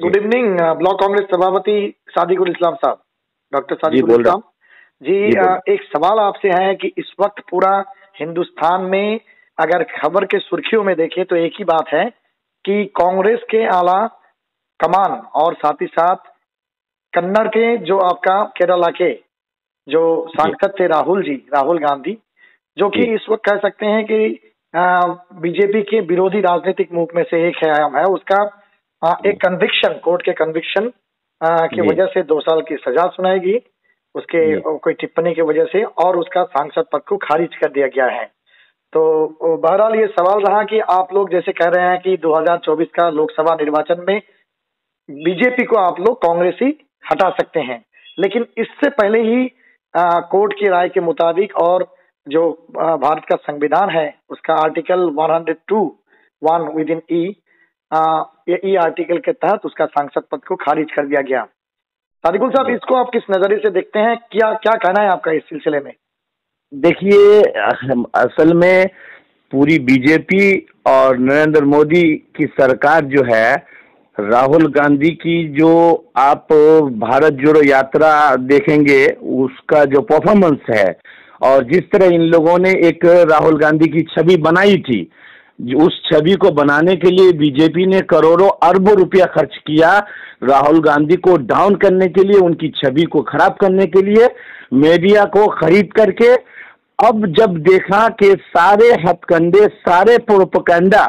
Good evening block Congress सभापति सादिकुल इस्लाम साहब, doctor जी सादिकुल बोल इस्लाम जी। जी एक सवाल आपसे है कि इस वक्त पूरा हिंदुस्तान में अगर खबर के सुर्खियों में देखें तो एक ही बात है कि कांग्रेस के आला कमान और साथ ही साथ कन्नड़ के जो आपका केरला के जो जी सांसद थे राहुल गांधी, जो कि जी इस वक्त कह सकते हैं कि बीजेपी के विरोधी राजनीतिक मूव में से एक है उसका एक कन्विक्शन, कोर्ट के कन्विक्शन की जी वजह से 2 साल की सजा सुनाएगी उसके जी कोई टिप्पणी की वजह से, और उसका सांसद पद को खारिज कर दिया गया है। तो बहरहाल ये सवाल रहा कि आप लोग जैसे कह रहे हैं कि 2024 का लोकसभा निर्वाचन में बीजेपी को आप लोग कांग्रेसी हटा सकते हैं, लेकिन इससे पहले ही कोर्ट की राय के मुताबिक और जो भारत का संविधान है उसका article 102(1) with in E article के तहत उसका सांसद पद को खारिज कर दिया गया। सादिकुल साहब, जी इसको आप किस नजरिए से देखते हैं? क्या क्या कहना है आपका इस सिलसिले में? देखिए, असल में पूरी बीजेपी और नरेंद्र मोदी की सरकार जो है, राहुल गांधी की जो आप भारत जोड़ो यात्रा देखेंगे, उसका जो परफॉर्मेंस है और जिस तरह इन लोगों ने एक राहुल गांधी की छवि बनाई थी, उस छवि को बनाने के लिए बीजेपी ने करोड़ों अरबों रुपया खर्च किया, राहुल गांधी को डाउन करने के लिए, उनकी छवि को खराब करने के लिए, मीडिया को खरीद करके। अब जब देखा कि सारे हथकंडे, सारे प्रोपेगेंडा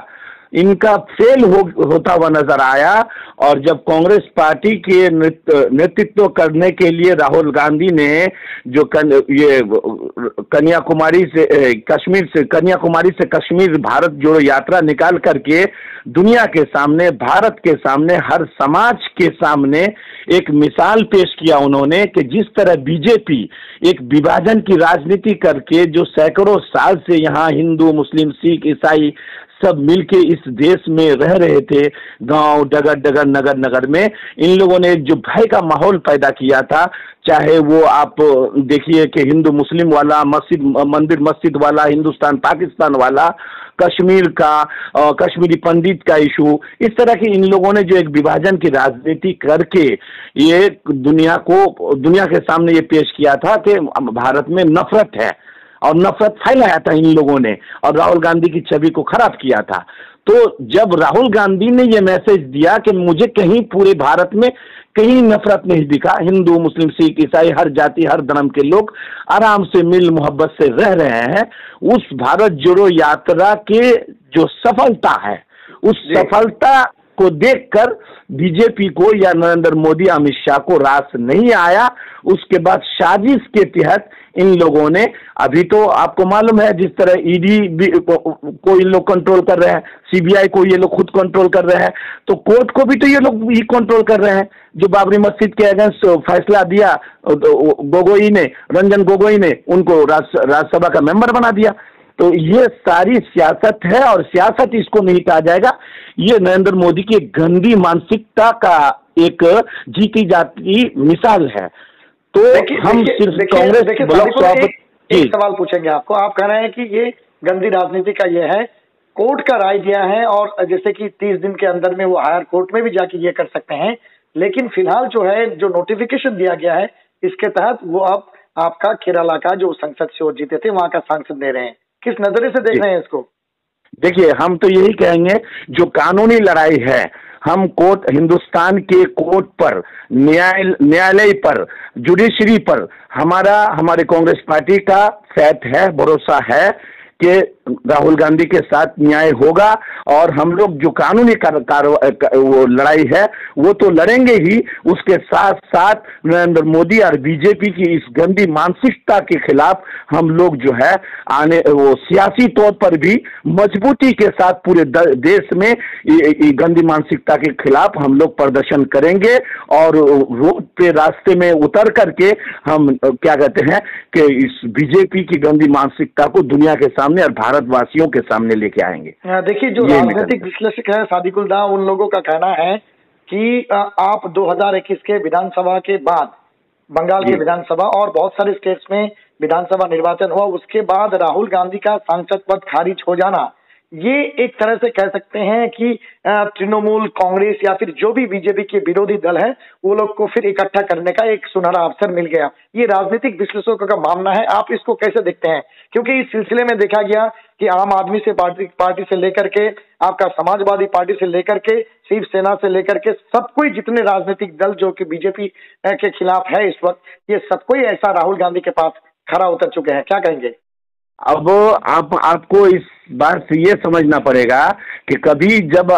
इनका होता हुआ नजर आया, और जब कांग्रेस पार्टी के नेतृत्व करने के लिए राहुल गांधी ने जो ये कन्याकुमारी से कश्मीर भारत जोड़ो यात्रा निकाल करके दुनिया के सामने, भारत के सामने, हर समाज के सामने एक मिसाल पेश किया उन्होंने कि जिस तरह बीजेपी एक विभाजन की राजनीति करके, जो सैकड़ों साल से यहाँ हिंदू, मुस्लिम, सिख, ईसाई सब मिलके इस देश में रह रहे थे, गांव, डगर डगर, नगर नगर में, इन लोगों ने जो भय का माहौल पैदा किया था, चाहे वो आप देखिए कि हिंदू मुस्लिम वाला, मंदिर मस्जिद वाला, हिंदुस्तान पाकिस्तान वाला, कश्मीर का, कश्मीरी पंडित का इशू, इस तरह की इन लोगों ने जो एक विभाजन की राजनीति करके ये दुनिया के सामने ये पेश किया था कि भारत में नफरत है, और नफरत फैलाया था इन लोगों ने, और राहुल गांधी की छवि को खराब किया था। तो जब राहुल गांधी ने यह मैसेज दिया कि मुझे कहीं पूरे भारत में कहीं नफरत नहीं दिखा, हिंदू, मुस्लिम, सिख, ईसाई, हर जाति, हर धर्म के लोग आराम से मिल मोहब्बत से रह रहे हैं, उस भारत जोड़ो यात्रा के जो सफलता है, उस सफलता को देखकर बीजेपी को या नरेंद्र मोदी, अमित शाह को रास नहीं आया। उसके बाद साजिश के तहत इन लोगों ने, अभी तो आपको मालूम है जिस तरह ईडी को इन लोग कंट्रोल कर रहे हैं, सीबीआई को ये लोग खुद कंट्रोल कर रहे हैं, तो कोर्ट को भी तो ये लोग ही कंट्रोल कर रहे हैं। जो बाबरी मस्जिद के अगेंस्ट फैसला दिया रंजन गोगोई ने उनको राज्यसभा का मेंबर बना दिया। तो ये सारी सियासत है, और सियासत इसको नहीं कहा जाएगा, ये नरेंद्र मोदी की गंदी मानसिकता का एक जीती जाती मिसाल है। तो हम सिर्फ कांग्रेस ब्लॉक एक सवाल पूछेंगे आपको। आप कह रहे हैं कि ये गंदी राजनीति का ये है, कोर्ट का राय दिया है, और जैसे कि 30 दिन के अंदर में वो हायर कोर्ट में भी जाके ये कर सकते हैं, लेकिन फिलहाल जो है, जो नोटिफिकेशन दिया गया है, इसके तहत वो अब आपका केरला का जो संसद से वो जीते थे वहां का सांसद दे रहे हैं। किस नजरिए से देख रहे हैं इसको? देखिए, हम तो यही कहेंगे, जो कानूनी लड़ाई है, हम हिंदुस्तान के कोर्ट पर, न्यायालय पर, जुडिशरी पर हमारे कांग्रेस पार्टी का फैथ है, भरोसा है कि राहुल गांधी के साथ न्याय होगा, और हम लोग जो कानूनी वो लड़ाई है वो तो लड़ेंगे ही, उसके साथ साथ नरेंद्र मोदी और बीजेपी की इस गंदी मानसिकता के खिलाफ हम लोग जो है वो सियासी तौर पर भी मजबूती के साथ पूरे देश में ये गंदी मानसिकता के खिलाफ हम लोग प्रदर्शन करेंगे, और रोड पे, रास्ते में उतर करके हम क्या कहते हैं कि इस बीजेपी की गंदी मानसिकता को दुनिया के सामने और भारतवासियों के सामने लेके आएंगे। देखिए, जो राजनीतिक विश्लेषक है सादिकुल दा, उन लोगों का कहना है कि आप 2021 के विधानसभा के बाद, बंगाल के विधानसभा और बहुत सारे स्टेट्स में विधानसभा निर्वाचन हुआ, उसके बाद राहुल गांधी का सांसद पद खारिज हो जाना, ये एक तरह से कह सकते हैं कि तृणमूल कांग्रेस या फिर जो भी बीजेपी के विरोधी दल है वो लोग को फिर इकट्ठा करने का एक सुनहरा अवसर मिल गया। ये राजनीतिक विश्लेषकों का मानना है, आप इसको कैसे देखते हैं? क्योंकि इस सिलसिले में देखा गया कि आम आदमी से पार्टी से लेकर के आपका समाजवादी पार्टी से लेकर के शिवसेना से लेकर के सब कोई, जितने राजनीतिक दल जो कि बीजेपी के खिलाफ है इस वक्त, ये सब कोई ऐसा राहुल गांधी के पास खरा उतर चुके हैं। क्या कहेंगे? अब आपको इस बात से ये समझना पड़ेगा कि कभी जब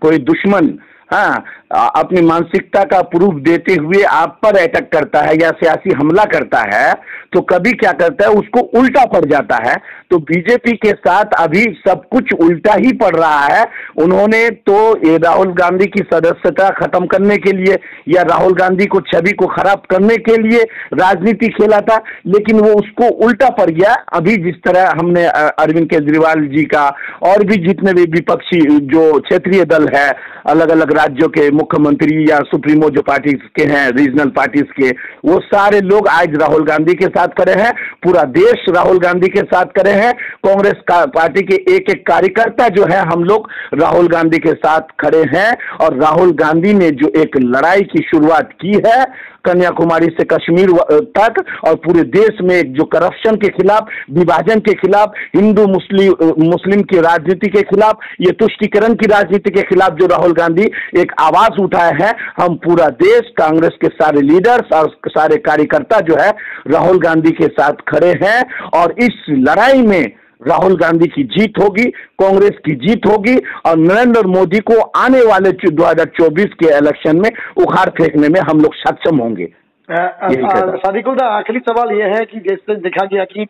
कोई दुश्मन अपनी मानसिकता का प्रूफ देते हुए आप पर अटैक करता है या सियासी हमला करता है तो कभी क्या करता है, उसको उल्टा पड़ जाता है। तो बीजेपी के साथ अभी सब कुछ उल्टा ही पड़ रहा है। उन्होंने तो ये राहुल गांधी की सदस्यता खत्म करने के लिए या राहुल गांधी को छवि को खराब करने के लिए राजनीति खेला था, लेकिन वो उसको उल्टा पड़ गया। अभी जिस तरह हमने अरविंद केजरीवाल जी का और भी जितने भी विपक्षी जो क्षेत्रीय दल है, अलग अलग राज्यों के मुख्यमंत्री या सुप्रीमो जो पार्टी के हैं, रीजनल पार्टीज के, वो सारे लोग आज राहुल गांधी के साथ खड़े हैं। पूरा देश राहुल गांधी के साथ खड़े हैं। कांग्रेस पार्टी के एक एक कार्यकर्ता जो है, हम लोग राहुल गांधी के साथ खड़े हैं। और राहुल गांधी ने जो एक लड़ाई की शुरुआत की है कन्याकुमारी से कश्मीर तक, और पूरे देश में जो करप्शन के खिलाफ, विभाजन के खिलाफ, हिंदू मुस्लिम की राजनीति के खिलाफ, ये तुष्टीकरण की राजनीति के खिलाफ जो राहुल गांधी एक आवाज उठाए हैं, हम पूरा देश, कांग्रेस के सारे लीडर्स और सारे कार्यकर्ता जो है राहुल गांधी के साथ खड़े हैं। और इस लड़ाई में राहुल गांधी की जीत होगी, कांग्रेस की जीत होगी और नरेंद्र मोदी को आने वाले 2024 के इलेक्शन में उखाड़ फेंकने में हम लोग सक्षम होंगे। सादिकुल्ला, आखिरी सवाल यह है कि जैसे देखा गया कि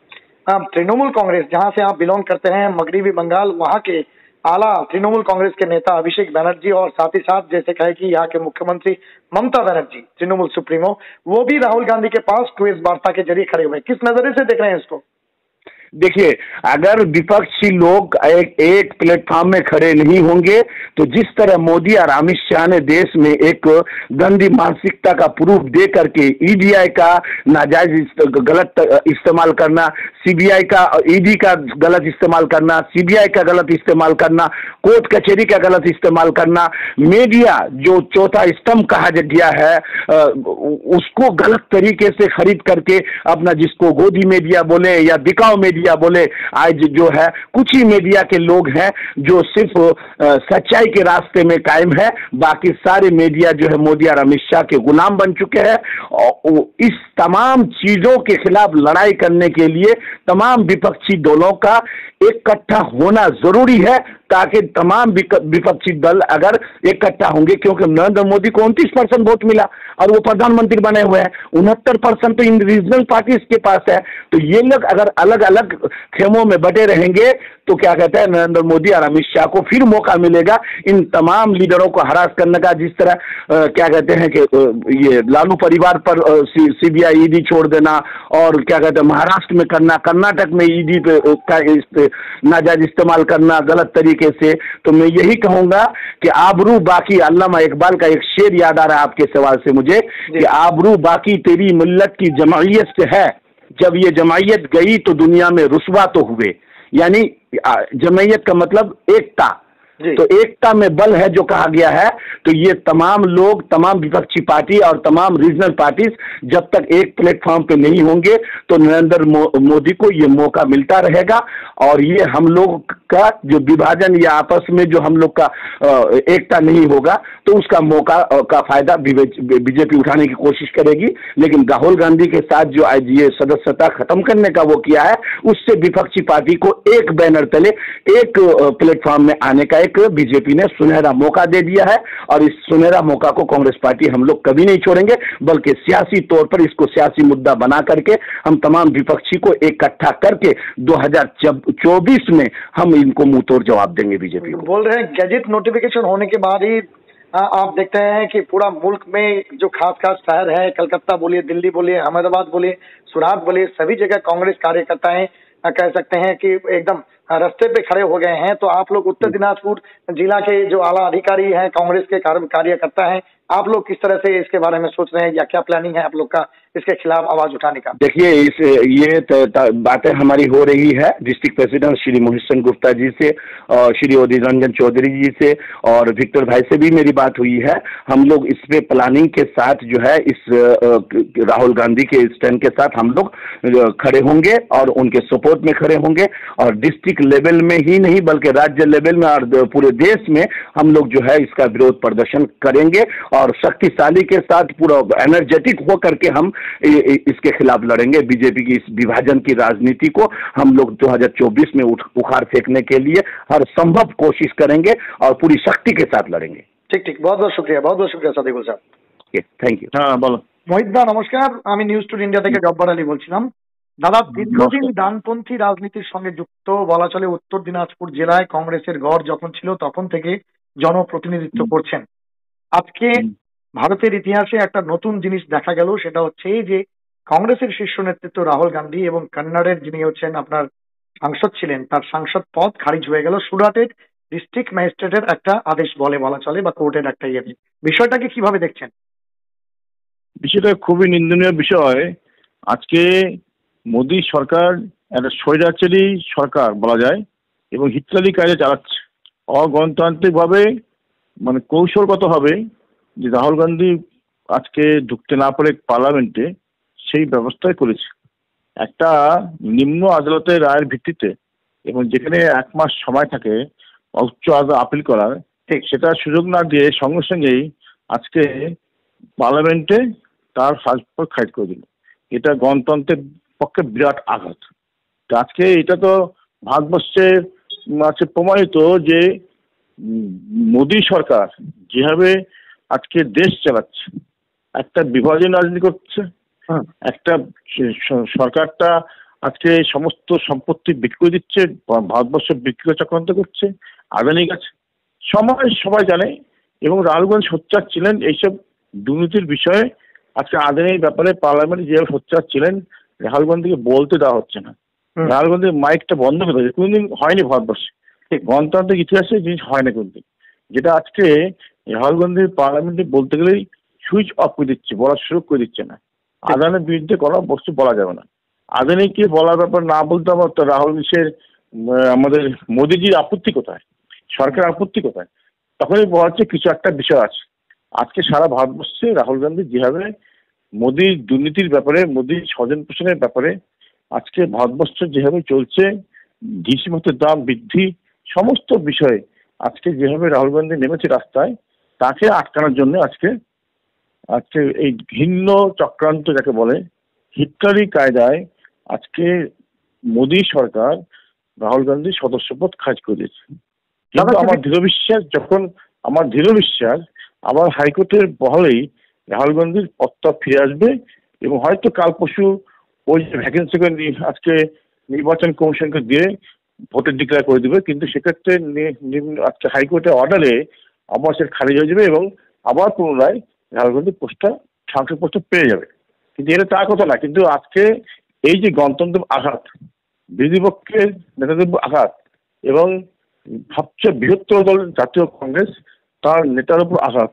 तृणमूल कांग्रेस, जहां से आप बिलोंग करते हैं, मगरबी बंगाल, वहां के आला तृणमूल कांग्रेस के नेता अभिषेक बनर्जी और साथ ही साथ जैसे कहे कि यहाँ के मुख्यमंत्री ममता बनर्जी, तृणमूल सुप्रीमो, वो भी राहुल गांधी के पास क्विज वार्ता के जरिए खड़े हुए। किस नजरिए से देख रहे हैं इसको? देखिए, अगर विपक्षी लोग एक प्लेटफॉर्म में खड़े नहीं होंगे तो जिस तरह मोदी और अमित शाह ने देश में एक गंदी मानसिकता का प्रूफ दे करके ईडीआई का नाजायज गलत इस्तेमाल करना, सीबीआई का, ईडी का गलत इस्तेमाल करना, सीबीआई का गलत इस्तेमाल करना, कोर्ट कचहरी का गलत इस्तेमाल करना, मीडिया जो चौथा स्तंभ कहा गया है उसको गलत तरीके से खरीद करके अपना, जिसको गोदी मीडिया बोले या बिकाऊ मीडिया बोले, आज जो है कुछ ही मीडिया के लोग हैं जो सिर्फ सच्चाई के रास्ते में कायम है। बाकी सारे मीडिया जो है मोदी और अमित शाह के गुलाम बन चुके हैं। और इस तमाम चीजों के खिलाफ लड़ाई करने के लिए तमाम विपक्षी दलों का इकट्ठा होना जरूरी है, ताकि तमाम विपक्षी दल अगर इकट्ठा होंगे, क्योंकि नरेंद्र मोदी को 29% वोट मिला और वो प्रधानमंत्री बने हुए हैं, 69% तो इन रीजनल पार्टीज के पास है। तो ये लोग अगर अलग अलग खेमों में बटे रहेंगे तो क्या कहते हैं, नरेंद्र मोदी और अमित शाह को फिर मौका मिलेगा इन तमाम लीडरों को हरास करने का। जिस तरह क्या कहते हैं कि ये लालू परिवार पर सीबीआई ईडी छोड़ देना, और क्या कहते हैं महाराष्ट्र में करना, कर्नाटक में ईडी पे नाजायज इस्तेमाल करना गलत तरीके से। तो मैं यही कहूंगा कि आबरू बाकी, अल्लामा इकबाल का एक शेर याद आ रहा है आपके सवाल से मुझे, कि आबरू बाकी तेरी मिल्लत की जमायत से है, जब ये जमायत गई तो दुनिया में रुस्वा तो हुए। यानी जमायत का मतलब एकता, तो एकता में बल है जो कहा गया है। तो ये तमाम लोग, तमाम विपक्षी पार्टी और तमाम रीजनल पार्टीज जब तक एक प्लेटफॉर्म पे नहीं होंगे तो नरेंद्र मोदी को ये मौका मिलता रहेगा। और ये हम लोग का जो विभाजन या आपस में जो हम लोग का एकता नहीं होगा तो उसका मौका का फायदा बीजेपी उठाने की कोशिश करेगी। लेकिन राहुल गांधी के साथ जो आज ये सदस्यता खत्म करने का वो किया है, उससे विपक्षी पार्टी को एक बैनर तले एक प्लेटफॉर्म में आने का बीजेपी ने सुनहरा मौका दे दिया है। और इस सुनहरा मौका को कांग्रेस पार्टी हम लोग कभी नहीं छोड़ेंगे, बल्कि सियासी तौर पर इसको सियासी मुद्दा बना करके हम तमाम विपक्षी को इकट्ठा करके 2024 में हम इनको मुंह तोड़ जवाब देंगे। बीजेपी बोल रहे हैं गैजेट नोटिफिकेशन होने के बाद ही आप देखते हैं कि पूरा मुल्क में जो खास शहर है, कलकत्ता बोलिए, दिल्ली बोलिए, अहमदाबाद बोलिए, सूरत बोलिए, सभी जगह कांग्रेस कार्यकर्ताएं कह सकते हैं कि एकदम रास्ते पे खड़े हो गए हैं। तो आप लोग उत्तर दिनाजपुर जिला के जो आला अधिकारी हैं, कांग्रेस के कार्यकर्ता हैं, आप लोग किस तरह से इसके बारे में सोच रहे हैं या क्या प्लानिंग है आप लोग का इसके खिलाफ आवाज उठाने का? देखिए, बातें हमारी हो रही है डिस्ट्रिक्ट प्रेसिडेंट श्री मोहित गुप्ता जी से और श्री अधीर रंजन चौधरी जी से और विक्टर भाई से भी मेरी बात हुई है। हम लोग इस पे प्लानिंग के साथ जो है इस राहुल गांधी के स्टैंड के साथ हम लोग खड़े होंगे और उनके सपोर्ट में खड़े होंगे और डिस्ट्रिक्ट लेवल में ही नहीं बल्कि राज्य लेवल में और पूरे देश में हम लोग जो है इसका विरोध प्रदर्शन करेंगे और शक्तिशाली के साथ पूरा एनर्जेटिक होकर के हम इसके खिलाफ लड़ेंगे। बीजेपी की इस विभाजन की राजनीति को हम लोग 2024 में उखाड़ फेंकने के लिए हर संभव कोशिश करेंगे और पूरी शक्ति के साथ लड़ेंगे। ठीक ठीक, बहुत बहुत शुक्रिया सादिकुल साहब। Thank you. हाँ बोलो। मोहित দা নমস্কার, আমি নিউজ টুডে ইন্ডিয়া থেকে জব্বার আলী বলছিলাম। দাদা দীর্ঘদিন ডানপন্থী রাজনীতির সঙ্গে যুক্ত, বলা চলে উত্তর দিনাজপুর জেলায় কংগ্রেসের গড় যখন ছিল তখন থেকে জনপ্রতিনিধিত্ব করছেন। আজকে ভারতের ইতিহাসে একটা নতুন জিনিস দেখা গেল, সেটা হচ্ছে যে কংগ্রেসের শীর্ষ নেতৃত্ব রাহুল গান্ধী এবং কন্নড়ের যিনি হচ্ছেন আপনার সাংসদ ছিলেন তার সাংসদ পদ খারিজ হয়ে গেল সুরাটের ডিস্ট্রিক্ট ম্যাজিস্ট্রেটের একটা আদেশ বলে বলা চলে বা কোর্টের একটা ইয়ে। বিষয়টাকে কিভাবে দেখছেন? বিষয়টা খুবই নিন্দনীয় বিষয়। আজকে মোদী সরকার একটা স্বৈরাচারী সরকার বলা যায় এবং হিটলারি কাজে চালাচ্ছে অগণতান্ত্রিক ভাবে, মানে কৌশলগতভাবে যে রাহুল গান্ধী আজকে ঢুকতে না পারে পার্লামেন্টে সেই ব্যবস্থাই করেছে একটা নিম্ন আদালতের রায়ের ভিত্তিতে এবং যেখানে 1 মাস সময় থাকে উচ্চ আদালত আপিল করার, সেটা সুযোগ না দিয়ে সঙ্গে সঙ্গেই আজকে পার্লামেন্টে তার পাসপোর্ট খারিজ করে দিল। এটা গণতন্ত্রের পক্ষে বিরাট আঘাত। আজকে এটা তো ভারতবর্ষে আছে প্রমাণিত যে মোদী সরকার যেভাবে আজকে দেশ চালাচ্ছে, একটা বিভাজন রাজনীতি করছে, একটা সরকারটা আজকে সমস্ত সম্পত্তি বিক্রি করে দিচ্ছে, ভারতবর্ষ বিক্রি চক্রান্ত করছে, আদানি কাছে সবাই জানে এবং রাহুল গান্ধী সোচ্চার ছিলেন এইসব দুর্নীতির বিষয়ে। আজকে আদানির ব্যাপারে পার্লামেন্টে যেভাবে সোচ্চার ছিলেন রাহুল গান্ধীকে বলতে দেওয়া হচ্ছে না। রাহুল গান্ধীর মাইকটা বন্ধ করে দিয়েছে, কোনোদিন হয়নি ভারতবর্ষে, গণতান্ত্রিক ইতিহাসে জিনিস হয় না কোনদিন, যেটা আজকে রাহুল গান্ধীর পার্লামেন্টে বলতে গেলেই সুইচ অফ করে দিচ্ছে, বলার সুযোগ করে দিচ্ছে না। আদানির বিরুদ্ধে কোনো বস্তু বলা যাবে না। আদানিকে বলার ব্যাপার না বলতে আমার তো রাহুল আমাদের মোদীজির আপত্তি কোথায়, সরকার আপত্তি কোথায়, তখনই বলা হচ্ছে কিছু একটা বিষয় আছে। আজকে সারা ভারতবর্ষে রাহুল গান্ধী যেভাবে মোদীর দুর্নীতির ব্যাপারে, মোদীর স্বজন পোষণের ব্যাপারে আজকে ভারতবর্ষ যেভাবে চলছে, জিনিসপত্রের দাম বৃদ্ধি, সমস্ত বিষয়ে আজকে যেভাবে রাহুল গান্ধী নেমেছে রাস্তায়, তাকে আটকানোর জন্য আজকে এই ঘৃণ্য চক্রান্ত যাকে বলে হিটলারি কায়দায় আজকে মোদী সরকার রাহুল গান্ধীর সদস্যপদ খারিজ করে দিয়েছে। কিন্তু আমার দৃঢ় বিশ্বাস আবার হাইকোর্টের বহালেই রাহুল গান্ধীর পদটা ফিরে আসবে এবং হয়তো কাল পরশু ওই যে ভ্যাকেন্সি আজকে নির্বাচন কমিশনকে দিয়ে ভোটের ডিক্লেয়ার করে দেবে, কিন্তু সেক্ষেত্রে আজকে হাইকোর্টের অর্ডারে আবার সে খারিজ হয়ে যাবে এবং আবার পুনরায় রাহুল গান্ধী সাংসদ পোস্টটা পেয়ে যাবে। কিন্তু এটা তার কথা না। কিন্তু আজকে এই যে গণতন্ত্র আঘাত, বিরোধী পক্ষের নেতাদের আঘাত এবং সবচেয়ে বৃহত্তর দল জাতীয় কংগ্রেস তার নেতার উপর আঘাত,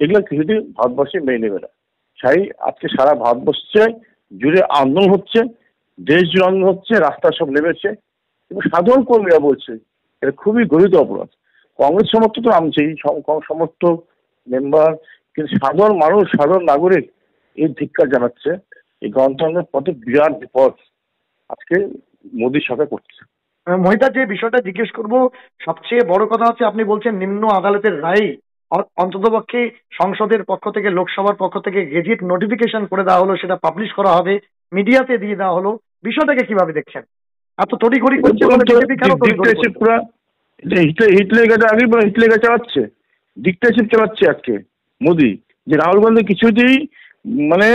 এগুলো কিছুদিন ভারতবর্ষে মেনে নেবে না। তাই আজকে সারা ভারতবর্ষে জুড়ে আন্দোলন হচ্ছে, দেশ জুড়ে আন্দোলন হচ্ছে, রাস্তা সব নেমেছে এবং সাধারণ কর্মীরা বলছে এটা খুবই গরিত অপরাধ। কংগ্রেস সমর্থক তো নামছেই, সমর্থক মেম্বার, কিন্তু সাধারণ মানুষ, সাধারণ নাগরিক এই ধিক্কার জানাচ্ছে। এই গণতন্ত্রের পথে বিরাট বিপদ আজকে মোদী সরকার করছে। মহিতা, যে বিষয়টা জিজ্ঞেস করবো, সবচেয়ে বড় কথা হচ্ছে আপনি বলছেন নিম্ন আদালতের রায় অন্ততপক্ষে সংসদের পক্ষ থেকে, লোকসভার পক্ষ থেকে গেজেট নোটিফিকেশন করে দেওয়া হলো, সেটা পাবলিশ করা হবে, মিডিয়াতে দিয়ে দেওয়া হলো। বিষয়টাকে কিভাবে দেখছেন? এত তড়িঘড়ি করছে পুরা হিটলার চালাচ্ছে, ডিক্টেটরশিপ চালাচ্ছে আজকে মোদী, যে রাহুল গান্ধী কিছুতেই মানে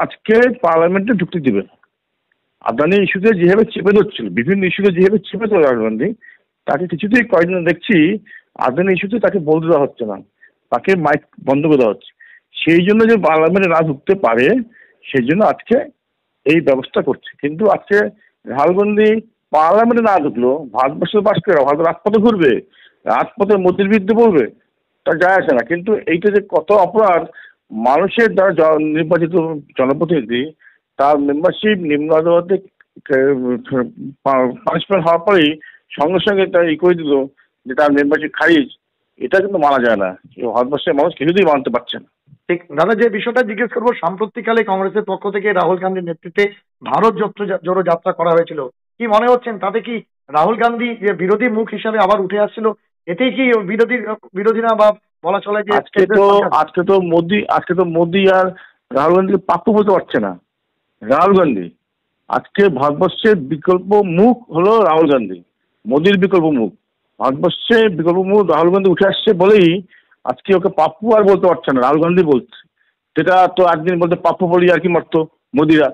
আজকে পার্লামেন্টে ঢুকতে দিবে না। আদানি ইস্যুতে যেভাবে চেপে ধরছিল, বিভিন্ন ইস্যুতে যেভাবে চেপে ধরে রাহুল গান্ধী, তাকে কিছুতেই কয়েকদিন দেখছি আদানি ইস্যুতে তাকে বলতে দেওয়া হচ্ছে না, তাকে মাইক বন্ধ করে দেওয়া হচ্ছে। সেই জন্য যে পার্লামেন্টে না ঢুকতে পারে সেই জন্য আজকে এই ব্যবস্থা করছে। কিন্তু আজকে রাহুল গান্ধী পার্লামেন্টে না ঢুকলো, ভারতবর্ষের বাস করে ভারত রাজপথে ঘুরবে, রাজপথে মোদীর বিরুদ্ধে বলবে, তা যায় আসে না। কিন্তু এইটা যে কত অপরাধ মানুষের দ্বারা নির্বাচিত জনপ্রতিনিধি তার মেম্বারশিপ নিম্ন আদালতে পানিশমেন্ট হওয়ার পরেই সঙ্গে সঙ্গে তার করে দিল যে তার মেম্বারশিপ খারিজ, এটা কিন্তু মানা যায় না। ভারতবর্ষের মানুষ কিছুতেই মানতে পারছে না। ঠিক দাদা, যে বিষয়টা জিজ্ঞেস করবো, সাম্প্রতিককালে কংগ্রেসের পক্ষ থেকে রাহুল গান্ধীর নেতৃত্বে ভারত জোড়ো যাত্রা করা হয়েছিল, কি মনে হচ্ছেন তাতে কি রাহুল গান্ধী যে বিরোধী মুখ হিসাবে আবার উঠে আসছিল, এতেই কি বিরোধীরা বা বলা চলে যে আজকে তো মোদি আর রাহুল গান্ধীকে প্রাপ্য বলতে পারছে না। রাহুল গান্ধী আজকে ভারতবর্ষের বিকল্প মুখ হলো রাহুল গান্ধী, মোদির বিকল্প মুখ। ভারতবর্ষের বিকল্প মুখ রাহুল গান্ধী উঠে আসছে বলেই আজকে ওকে পাপ্পু আর বলতে পারছে না, রাহুল গান্ধী বলছে। সেটা তো একদিন বলতে পাপ্পু বলি আর কি মারতো মোদিরা।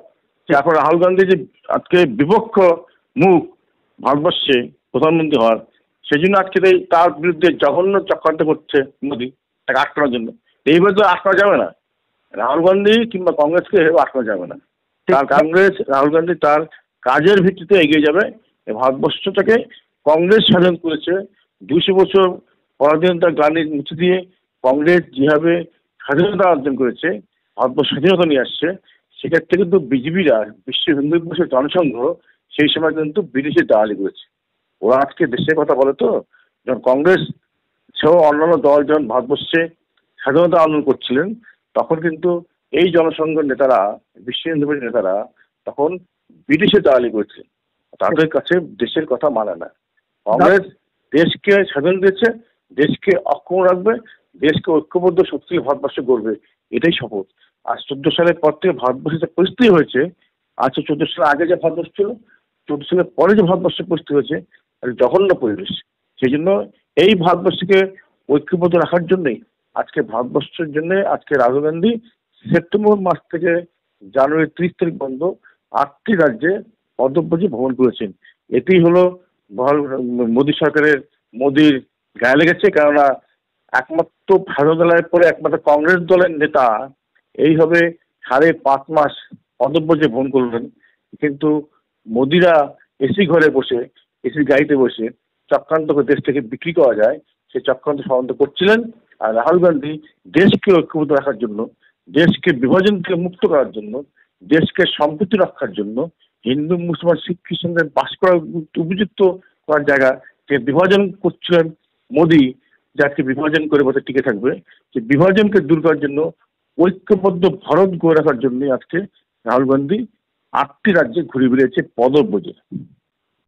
এখন রাহুল গান্ধী যে আজকে বিপক্ষ মুখ ভারতবর্ষে প্রধানমন্ত্রী হওয়ার, সেই জন্য আজকে তার বিরুদ্ধে জঘন্য চক্রান্ত করছে মোদি, তাকে আটকানোর জন্য। এইভাবে তো আটকানো যাবে না, রাহুল গান্ধী কিংবা কংগ্রেসকে আটকানো যাবে না। তার রাহুল গান্ধী তার কাজের ভিত্তিতে এগিয়ে যাবে। ভারতবর্ষটাকে কংগ্রেস স্বাধীন করেছে 200 বছর পরাধীনতার গ্লানির মুছে দিয়ে। কংগ্রেস যেভাবে স্বাধীনতা অর্জন করেছে, ভারতবর্ষ স্বাধীনতা নিয়ে আসছে, সেক্ষেত্রে কিন্তু বিজেপিরা, বিশ্ব হিন্দু পরিষদ জনসংঘ, সেই সময় কিন্তু বিদেশে দালালি করেছে। ওরা আজকে দেশের কথা বলে তো, যখন কংগ্রেস সহ অন্যান্য দল যখন ভারতবর্ষে স্বাধীনতা আন্দোলন করছিলেন, তখন কিন্তু এই জনসংঘ নেতারা, বিশ্ব হিন্দু পরিষদ নেতারা তখন বিদেশে দালালি করেছে। তাদের কাছে দেশের কথা মানে না। কংগ্রেস দেশকে স্বাধীন দিয়েছে, দেশকে অক্ষুণ্ণ রাখবে, দেশকে ঐক্যবদ্ধ শক্তিশালী ভারতবর্ষ গড়বে, এটাই শপথ। আর 14 সালের পর থেকে ভারতবর্ষের যে পরিস্থিতি হয়েছে, আজকে 14 সালের আগে যে ভারতবর্ষ ছিল, 14 সালের পরে যে ভারতবর্ষের পরিস্থিতি হয়েছে, জঘন্য পরিবেশ। সেই জন্য এই ভারতবর্ষকে ঐক্যবদ্ধ রাখার জন্যই আজকে ভারতবর্ষের জন্য আজকে রাহুল গান্ধী সেপ্টেম্বর মাস থেকে জানুয়ারি 30 তারিখ বন্ধ 8টি রাজ্যে পদব্রজে ভ্রমণ করেছেন। এটি হলো মোদী সরকারের, মোদীর গায়ে লেগেছে। কেননা একমাত্র ভারত দলের পরে একমাত্র কংগ্রেস দলের নেতা এইভাবে 5.5 মাস পদব্রজে ভ্রমণ করলেন, কিন্তু মোদিরা এসি ঘরে বসে, এসি গাড়িতে বসে চক্রান্ত করে দেশ থেকে বিক্রি করা যায়, সেই চক্রান্ত সমাধান করছিলেন। আর রাহুল গান্ধী দেশকে ঐক্যবদ্ধ রাখার জন্য, দেশকে বিভাজন থেকে মুক্ত করার জন্য, দেশকে সম্প্রীতি রক্ষার জন্য, হিন্দু মুসলমান শিখ খ্রিস্টানদের বাস করার উপযুক্ত করার জায়গা যে বিভাজন করছিলেন মোদি, যাকে বিভাজন করে বসে টিকে থাকবে, যে বিভাজনকে দূর করার জন্য, ঐক্যবদ্ধ ভারত গড়ে রাখার জন্য আজকে রাহুল গান্ধী 8টি রাজ্যে ঘুরে বেরিয়েছে পদব্রজে।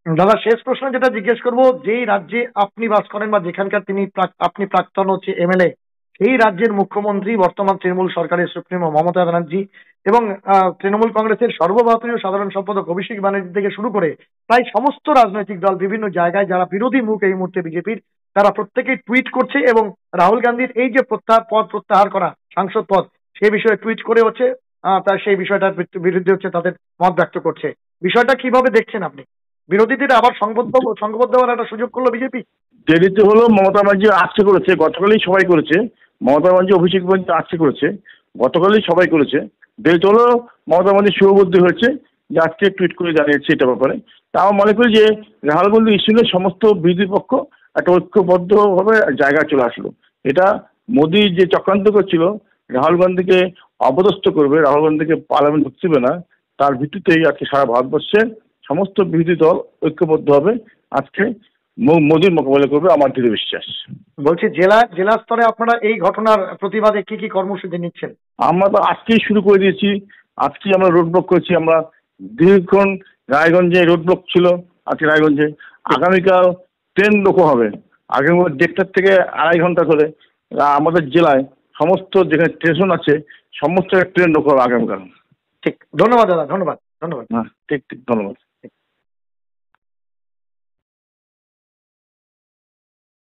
দাদা, শেষ প্রশ্ন যেটা জিজ্ঞেস করবো, যেই রাজ্যে আপনি বাস করেন বা যেখানকার আপনি প্রাক্তন এমএলএ, সেই রাজ্যের মুখ্যমন্ত্রী বর্তমান তৃণমূল সরকারের সুপ্রিমো মমতা ব্যানার্জি এবং তৃণমূল কংগ্রেসের সর্বভারতীয় সাধারণ সম্পাদক অভিষেক ব্যানার্জি থেকে শুরু করে প্রায় সমস্ত রাজনৈতিক দল বিভিন্ন জায়গায় যারা বিরোধী মুখ এই মুহূর্তে বিজেপির, তারা প্রত্যেকেই টুইট করছে এবং রাহুল গান্ধীর এই যে পদ প্রত্যাহার করা সাংসদ পদ, সেই বিষয়ে টুইট করে হচ্ছে তার সেই বিষয়টার বিরুদ্ধে হচ্ছে তাদের মত ব্যক্ত করছে। বিষয়টা কিভাবে দেখছেন আপনি? বিরোধীদের আবার সংঘবদ্ধ হওয়ার একটা সুযোগ করলো বিজেপি। দেরিতে হলো, মমতা ব্যানার্জি আজকে করেছে, গতকালই সবাই করেছে। মমতা ব্যানার্জি অভিষেক ব্যানার্জি আজকে করেছে, গতকালই সবাই করেছে। দেরিতে হলো, মমতা ব্যানার্জি শুভবুদ্ধি হয়েছে যে আজকে টুইট করে জানিয়েছে এটা ব্যাপারে। তা আমার মনে করি যে রাহুল গান্ধী ইস্যুতে সমস্ত বিরোধী পক্ষ একটা ঐক্যবদ্ধভাবে জায়গায় চলে আসলো। এটা মোদি যে চক্রান্ত করছিল রাহুল গান্ধীকে অপদস্থ করবে, রাহুল গান্ধীকে পার্লামেন্ট ঢুকতে দেবে না, তার ভিত্তিতেই আজকে সারা ভারতবর্ষের সমস্ত বিরোধী দল ঐক্যবদ্ধ হবে, আজকে মোদির মোকাবিলা করবে, আমার দৃঢ় বিশ্বাস। বলছি, জেলা স্তরে আপনারা এই ঘটনার প্রতিবাদে কি কি কর্মসূচি নিচ্ছেন? আমরা তো আজকেই শুরু করে দিয়েছি, আজকে আমরা রোড ব্লক করেছি। আমরা দীর্ঘক্ষণ রায়গঞ্জে রোড ব্লক ছিল, আজকে রায়গঞ্জে। আগামীকাল ট্রেন রোকো হবে, আগামী 1.5 থেকে 2.5 ঘন্টা ধরে আমাদের জেলায় সমস্ত যেখানে স্টেশন আছে সমস্ত ট্রেন রোকো হবে আগামীকাল। ঠিক, ধন্যবাদ দাদা, ধন্যবাদ। হ্যাঁ, ঠিক, ধন্যবাদ।